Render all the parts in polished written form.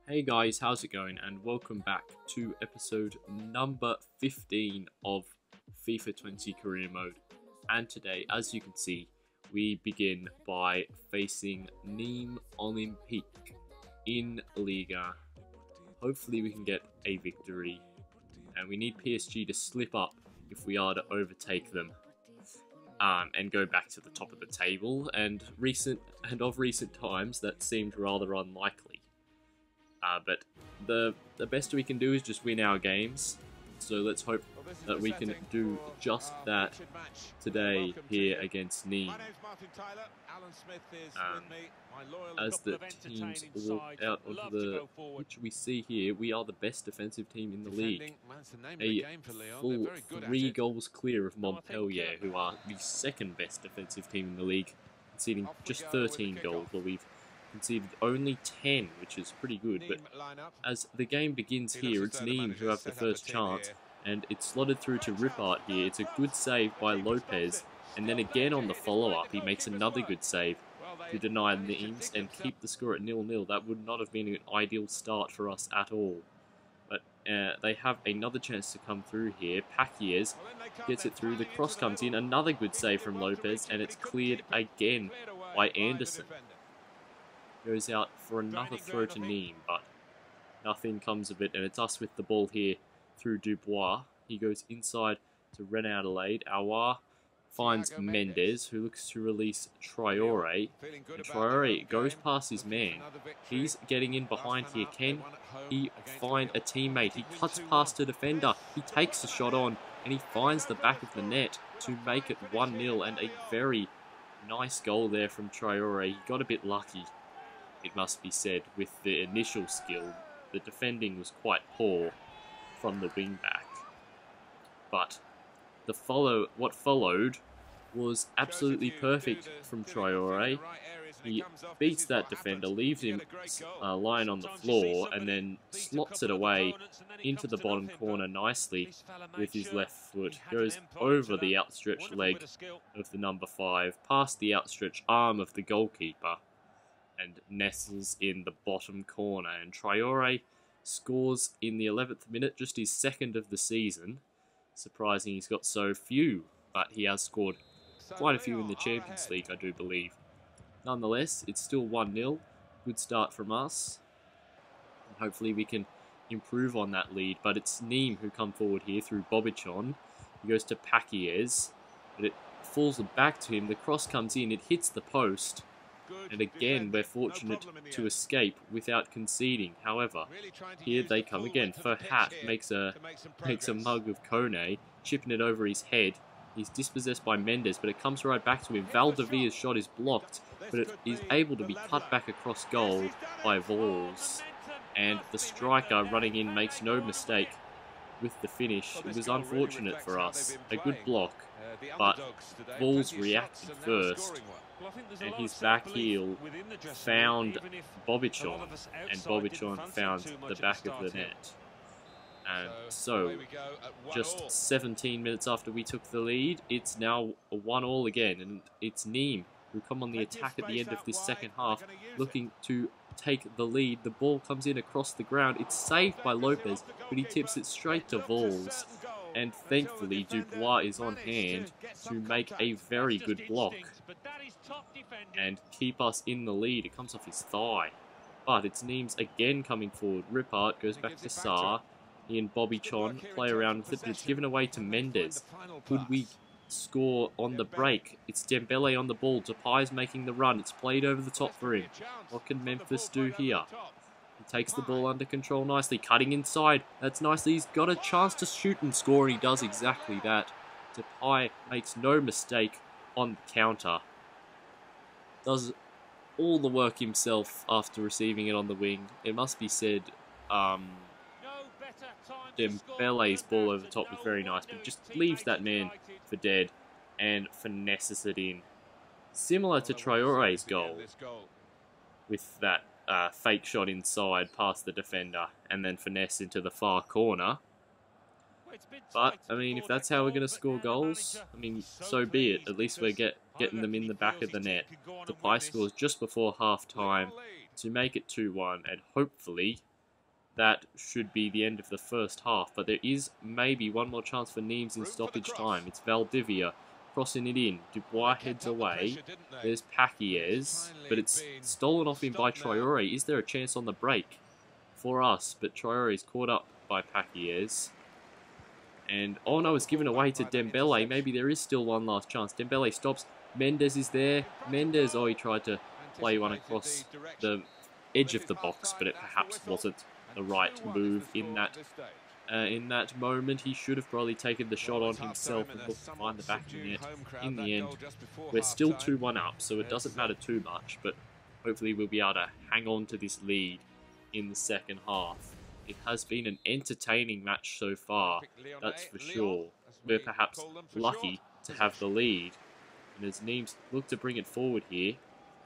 Hey guys, how's it going? And welcome back to episode number 15 of FIFA 20 Career Mode. And today, as you can see, we begin by facing Nimes Olympique in Liga. Hopefully we can get a victory. And we need PSG to slip up if we are to overtake them. And go back to the top of the table. And of recent times, that seemed rather unlikely. But the best we can do is just win our games. So let's hope that we can do just that today here against Nimes. As the teams walk out onto the pitch, we see here we are the best defensive team in the league. A full 3 goals clear of Montpellier, who are the second best defensive team in the league, conceding just 13 goals, while we've conceded only 10, which is pretty good. But as the game begins here, it's Nimes who have the first chance, and it's slotted through to Rippart here. It's a good save by Lopez, and then again on the follow-up, he makes another good save to deny Nimes and keep the score at 0-0. That would not have been an ideal start for us at all. But they have another chance to come through here. Higjest gets it through, the cross comes in, another good save from Lopez, and it's cleared again by Anderson. Goes out for another throw to Nimes, but nothing comes of it, and it's us with the ball here through Dubois. He goes inside to Renaud Adelaide. Aouar finds Mendes, who looks to release Traore. And Traore goes past his man. He's getting in behind here. Can he find a teammate? He cuts past a defender. He takes a shot on, and he finds the back of the net to make it 1-0, and a very nice goal there from Traore. He got a bit lucky, it must be said, with the initial skill. The defending was quite poor from the wing-back. But what followed was absolutely perfect from Traore. He beats that defender, leaves him lying on the floor, and then slots it away into the bottom corner nicely with his left foot. Goes over the outstretched leg of the number 5, past the outstretched arm of the goalkeeper, and nestles in the bottom corner. And Traore scores in the 11th minute, just his second of the season. Surprising he's got so few, but he has scored quite a few in the Champions League, I do believe. Nonetheless, it's still 1-0. Good start from us. And hopefully we can improve on that lead, but it's Nimes who come forward here through Bobichon. He goes to Higjest, but it falls back to him. The cross comes in, it hits the post. And again, we're fortunate to escape without conceding. However, here they come again. Ferhat makes a mug of Kone, chipping it over his head. He's dispossessed by Mendes, but it comes right back to him. Valdevia's shot is blocked, but it is able to be cut back across goal by Valls. And the striker running in makes no mistake with the finish. It was unfortunate for us. A good block, but Valls reacted first, and his back heel found Bobichon, and Bobichon found the back of the net. And so, just 17 minutes after we took the lead, it's now a 1-1 again, and it's Nimes who come on the attack at the end of this second half, looking to take the lead. The ball comes in across the ground. It's saved by Lopez, but he tips it straight to Valls. And thankfully, Dubois is on hand to make a very good block and keep us in the lead. It comes off his thigh. But it's Nimes again coming forward. Rippart goes back to Sarr. He and Bobichon play around with it, but it's given away to Mendes. Could we score on the break? It's Dembele on the ball. Depay's making the run. It's played over the top for him. What can Memphis do here? He takes the ball under control nicely, cutting inside. That's nicely. He's got a chance to shoot and score, and he does exactly that. Depay makes no mistake on the counter. Does all the work himself after receiving it on the wing. It must be said, Dembele's ball over the top was very nice, but just leaves that man for dead and finesses it in. Similar to Traore's goal, with that fake shot inside past the defender and then finesse into the far corner. But, I mean, if that's how we're going to score goals, I mean, so be it. At least we're getting them in the back of the net. Depay scores just before half-time to make it 2-1, and hopefully that should be the end of the first half. But there is maybe one more chance for Nimes in stoppage time. It's Valdivia crossing it in. Dubois heads away. There's Paquies, but it's stolen off him by Traore. Is there a chance on the break for us? But Traore is caught up by Paquies. And, oh no, it's given away to Dembele. Maybe there is still one last chance. Dembele stops. Mendes is there. Mendes, oh, he tried to play one across the edge of the box, but it perhaps wasn't the right move in that moment. He should have probably taken the shot on himself and looked to find the back of the net. In the end, we're still 2-1 up, so it doesn't matter too much, but hopefully we'll be able to hang on to this lead in the second half. It has been an entertaining match so far, that's for sure. We're perhaps lucky to have the lead. And as Nimes look to bring it forward here,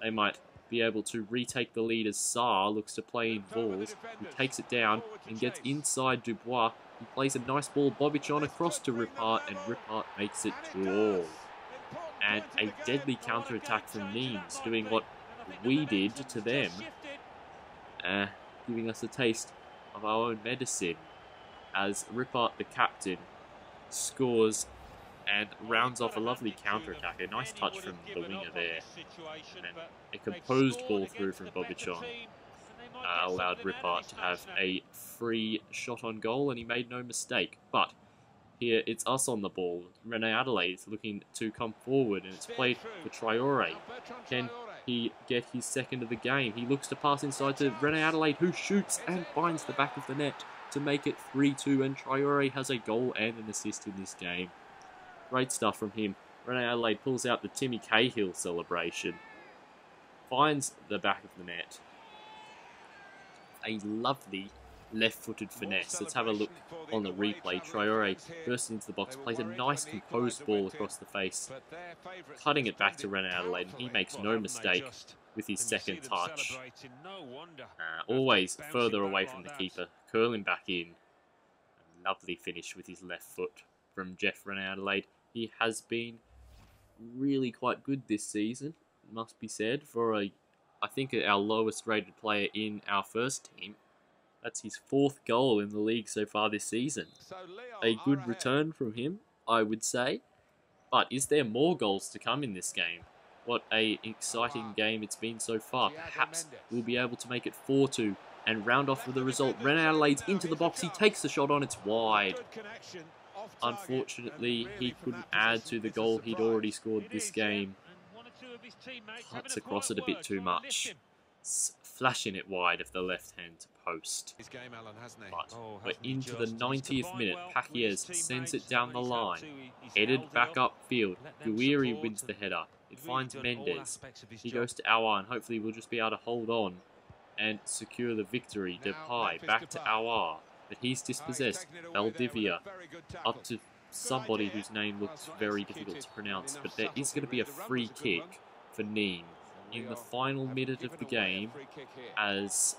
they might be able to retake the lead as Sarr looks to play in balls. He takes it down and gets inside Dubois. He plays a nice ball, Bobic on across to Rippart, and Rippart makes it 2-2. And a deadly counter-attack from Nimes, doing what we did to them, giving us a taste of our own medicine, as Rippart, the captain, scores and rounds off a lovely counter-attack. A nice touch from the winger there. And a composed ball through from Bobichon allowed Rippart to have a free shot on goal, and he made no mistake. But here it's us on the ball. Rene Adelaide is looking to come forward, and it's played for Traore. Can he get his second of the game? He looks to pass inside to Rene Adelaide, who shoots and finds the back of the net to make it 3-2, and Traore has a goal and an assist in this game. Great stuff from him. Rene Adelaide pulls out the Timmy Cahill celebration. Finds the back of the net. A lovely left-footed finesse. Let's have a look on the replay. Traore bursts into the box, plays a nice composed ball across the face, cutting it back to Rene Adelaide, and he makes no mistake with his second touch. Always further away from the keeper, curling back in. A lovely finish with his left foot from Jeff Rene Adelaide. He has been really quite good this season, it must be said, for I think our lowest rated player in our first team. That's his 4th goal in the league so far this season. A good return from him, I would say. But is there more goals to come in this game? What an exciting game it's been so far. Perhaps we'll be able to make it 4-2 and round off with the result. Rene Adelaide's into the box. He takes the shot on. It's wide. Unfortunately, he couldn't add to the goal he'd already scored this game. Cuts across it a bit too much. Flashing it wide of the left-hand post. But we're into the 90th minute. Paquies sends it down the line. Headed back upfield. Guiri wins the header. It finds Mendes. He goes to Aouar, and hopefully we'll just be able to hold on and secure the victory. Depay back to Aouar, but he's dispossessed. Valdivia up to somebody whose name looks very difficult to pronounce, but there is going to be a free kick for Nimes in the final minute of the game as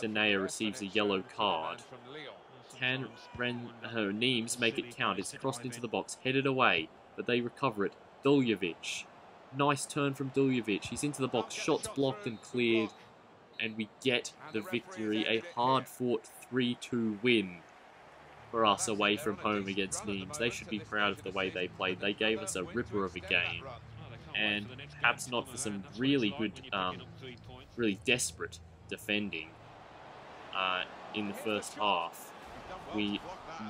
Danea receives a yellow card. Can Nimes make it count? It's crossed into the box, headed away, but they recover it. Duljevic. Nice turn from Duljevic. He's into the box, shots blocked and cleared, and we get the victory. A hard-fought 3-2 win for us away from home against Nimes. They should be proud of the way they played. They gave us a ripper of a game. And perhaps not for some really good, really desperate defending in the first half, we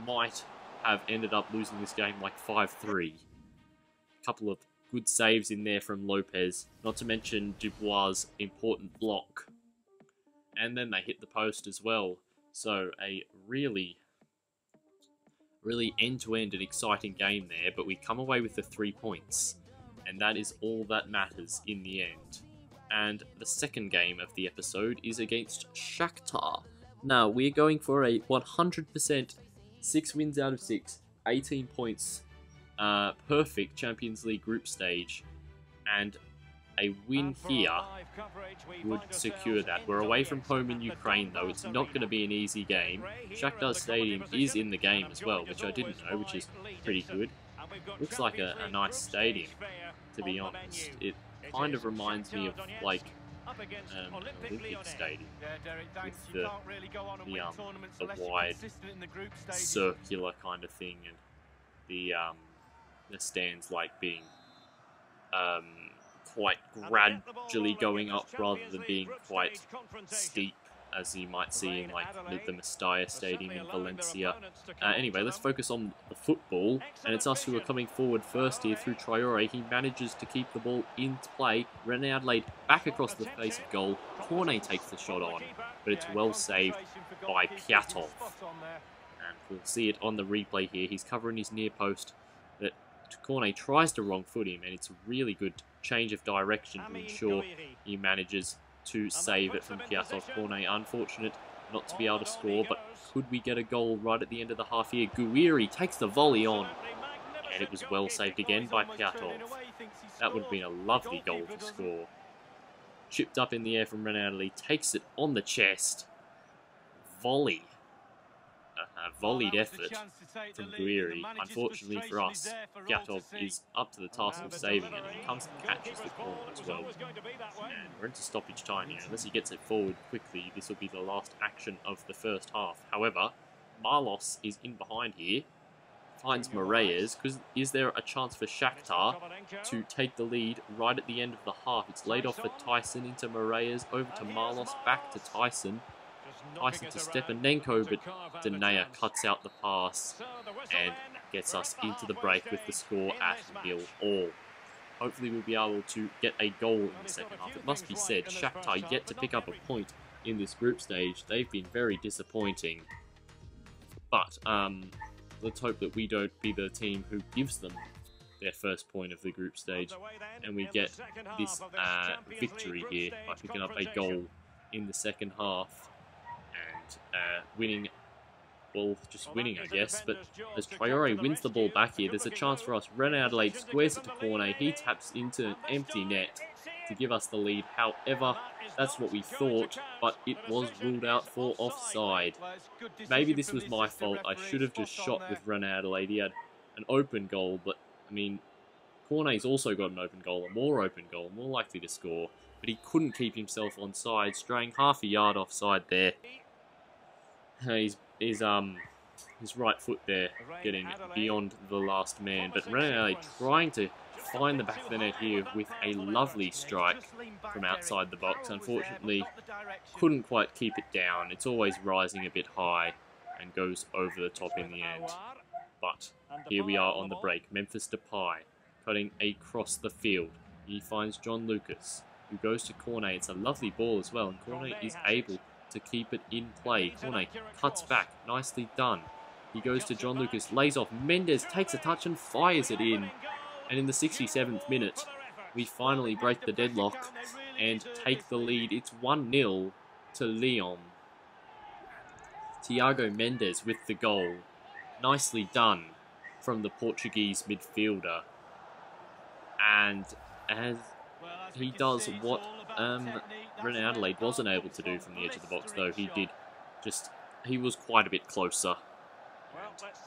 might have ended up losing this game like 5-3. A couple of good saves in there from Lopez, not to mention Dubois' important block. And then they hit the post as well. So a really end-to-end and exciting game there, but we come away with the 3 points. And that is all that matters in the end. And the second game of the episode is against Shakhtar. Now, we're going for a 100% 6 wins out of 6, 18 points, perfect Champions League group stage. And a win here would secure that. We're away from home in Ukraine, though. It's not going to be an easy game. Shakhtar Stadium is in the game as well, which I didn't know, which is pretty good. Looks like a nice stadium, to be honest. It kind of reminds me of, like, Olympic Stadium with the wide circular kind of thing, and the stands like being quite gradually going up rather than being quite steep, as you might see in like the Mestalla Stadium in Valencia. Anyway, let's focus on the football, and it's us who are coming forward first here through Traore. He manages to keep the ball into play. René Adelaide back across the face of goal. Cornet takes the shot on, but it's well saved by Piatov. And we'll see it on the replay here. He's covering his near post, but Cornet tries to wrong foot him, and it's a really good change of direction to ensure he manages to save it from Piatov. Cornet unfortunate not to be able to score, but could we get a goal right at the end of the half here? Guiri takes the volley on, and it was well saved again by Piatov. That would have been a lovely goal to score. Chipped up in the air from Ronaldo, takes it on the chest. Volley. Volleyed effort from Guiri. Unfortunately for us, Piatov is up to the task of saving it, and he comes and catches the corner as well. And we're into stoppage time here. Unless he gets it forward quickly, this will be the last action of the first half. However, Marlos is in behind here, finds Moraes, because is there a chance for Shakhtar to take the lead right at the end of the half? It's laid off for Tyson into Moraes, over to Marlos, back to Tyson. Tyson to Stepanenko, but Denea cuts out the pass and gets us into the break with the score at 0-0. Hopefully we'll be able to get a goal in the second half. It must be said, Shakhtar yet to pick up a point in this group stage. They've been very disappointing. But let's hope that we don't be the team who gives them their first point of the group stage, and we get this victory here by picking up a goal in the second half. And winning, well, just winning, I guess. But as Traore wins the ball back here, there's a chance for us. René Adelaide squares it to Cornet. He taps into an empty net to give us the lead. However, that's what we thought, but it was ruled out for offside. Maybe this was my fault. I should have just shot with René Adelaide. He had an open goal, but, I mean, Cornet's also got an open goal, a more open goal, more likely to score. But he couldn't keep himself onside, straying half a yard offside there. His right foot there getting beyond the last man, but René trying to find the back of the net here with a lovely strike from outside the box. Unfortunately, couldn't quite keep it down. It's always rising a bit high and goes over the top in the end. But here we are on the break. Memphis Depay cutting across the field. He finds John Lucas, who goes to Cornet. It's a lovely ball as well, and Cornet is able to keep it in play. Cornet cuts back, nicely done. He goes to John Lucas, lays off. Mendes takes a touch and fires it in. And in the 67th minute, we finally break the deadlock and take the lead. It's 1-0 to Lyon. Thiago Mendes with the goal. Nicely done from the Portuguese midfielder. And as he does what René Adelaide wasn't able to do from the edge of the box, though he was quite a bit closer.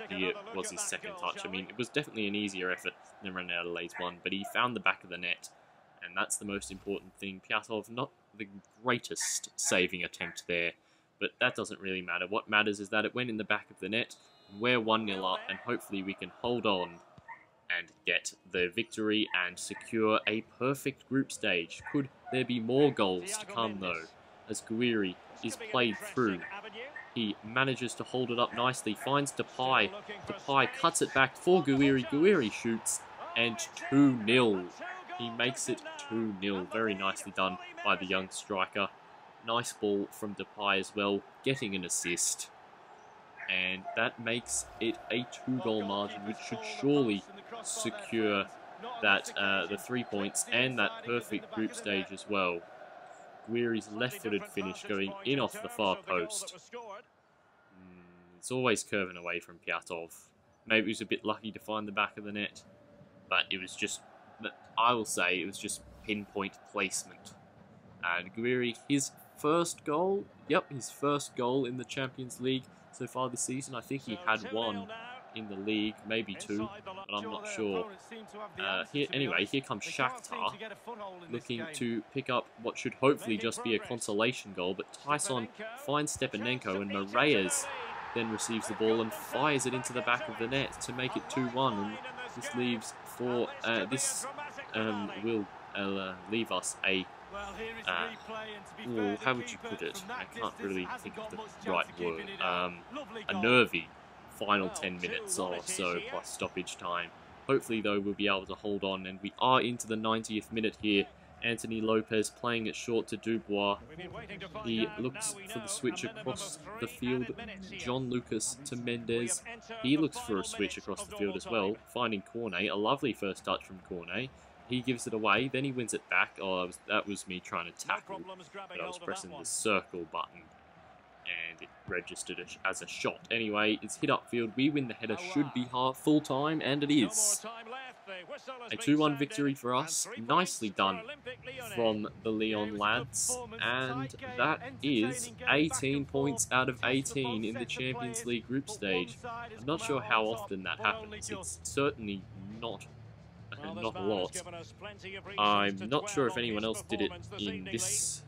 It was his second touch. I mean, it was definitely an easier effort than René Adelaide's one, but he found the back of the net, and that's the most important thing. Piatov, not the greatest saving attempt there, but that doesn't really matter. What matters is that it went in the back of the net. We're 1-0 up, and hopefully we can hold on and get the victory and secure a perfect group stage. Could there be more goals to come, though, as Guiri is played through? He manages to hold it up nicely, finds Depay. Depay cuts it back for Guiri. Guiri shoots, and 2-0. He makes it 2-0. Very nicely done by the young striker. Nice ball from Depay as well, getting an assist. And that makes it a 2-goal margin, which should surely secure that the 3 points and that perfect group stage as well. Guiri's left-footed finish going in off the far post. It's always curving away from Piatov. Maybe he was a bit lucky to find the back of the net, but it was just, I will say, it was just pinpoint placement. And Guiri, his first goal, his first goal in the Champions League so far this season. I think he had one in the league, maybe 2, but I'm not sure. Anyway, here comes Shakhtar, looking to pick up what should hopefully just be a consolation goal, but Tyson finds Stepanenko, and Moraes then receives the ball and fires it into the back of the net to make it 2-1, and this leaves for will leave us a how would you put it? I can't really think of the right word. A nervy final 10 minutes or so plus stoppage time. Hopefully, though, we'll be able to hold on, and we are into the 90th minute here. Anthony Lopez playing it short to Dubois. He looks for the switch across the field. John Lucas to Mendes. He looks for a switch across the field as well, finding Cornet. A lovely first touch from Cornet. He gives it away, then he wins it back. Oh, that was me trying to tackle, but I was pressing the circle button, and it registered as a shot. Anyway, it's hit upfield. We win the header. Should be full time, and it is. A 2-1 victory for us. Nicely done from the Lyon lads. And that is 18 points out of 18 in the Champions League group stage. I'm not sure how often that happens. It's certainly not a lot. I'm not sure if anyone else did it in this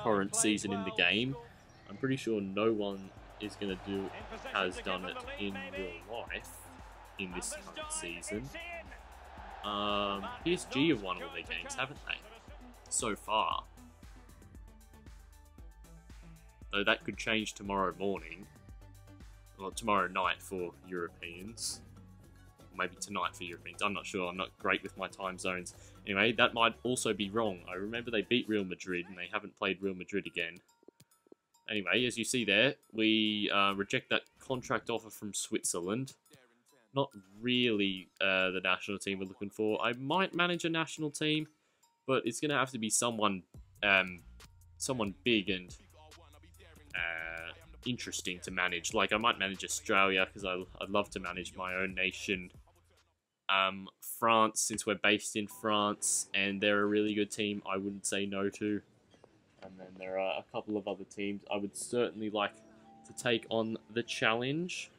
current season in the game. I'm pretty sure no one has done it in real life in this current season. PSG have won all their games, haven't they? So far. Though that could change tomorrow morning. Or tomorrow night for Europeans. Maybe tonight for Europeans. I'm not sure. I'm not great with my time zones. Anyway, that might also be wrong. I remember they beat Real Madrid and they haven't played Real Madrid again. Anyway, as you see there, we reject that contract offer from Switzerland. Not really the national team we're looking for. I might manage a national team, but it's going to have to be someone big and interesting to manage. Like, I might manage Australia, because I'd love to manage my own nation. France, since we're based in France, and they're a really good team, I wouldn't say no to. And then there are a couple of other teams I would certainly like to take on the challenge.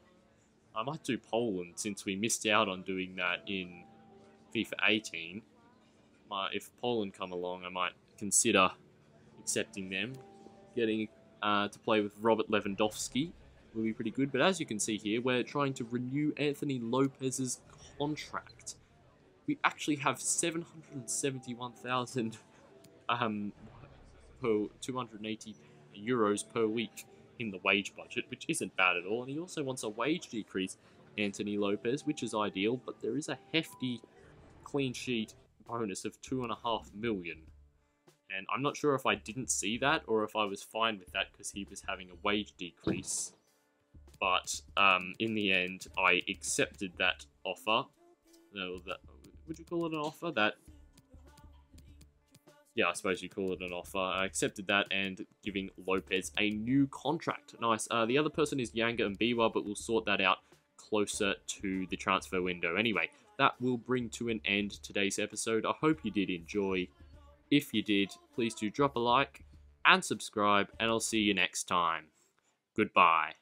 I might do Poland, since we missed out on doing that in FIFA 18. If Poland come along, I might consider accepting them. Getting to play with Robert Lewandowski will be pretty good. But as you can see here, we're trying to renew Anthony Lopez's contract. We actually have 771,000 per 280 euros per week in the wage budget, which isn't bad at all. And he also wants a wage decrease, Anthony Lopez, which is ideal, but there is a hefty clean sheet bonus of 2.5 million. And I'm not sure if I didn't see that or if I was fine with that because he was having a wage decrease. But in the end, I accepted that offer. No, would you call it an offer? Yeah, I suppose you call it an offer. I accepted that and giving Lopez a new contract. Nice. The other person is Yanga and Biwa, but we'll sort that out closer to the transfer window. Anyway, that will bring to an end today's episode. I hope you did enjoy. If you did, please do drop a like and subscribe, and I'll see you next time. Goodbye.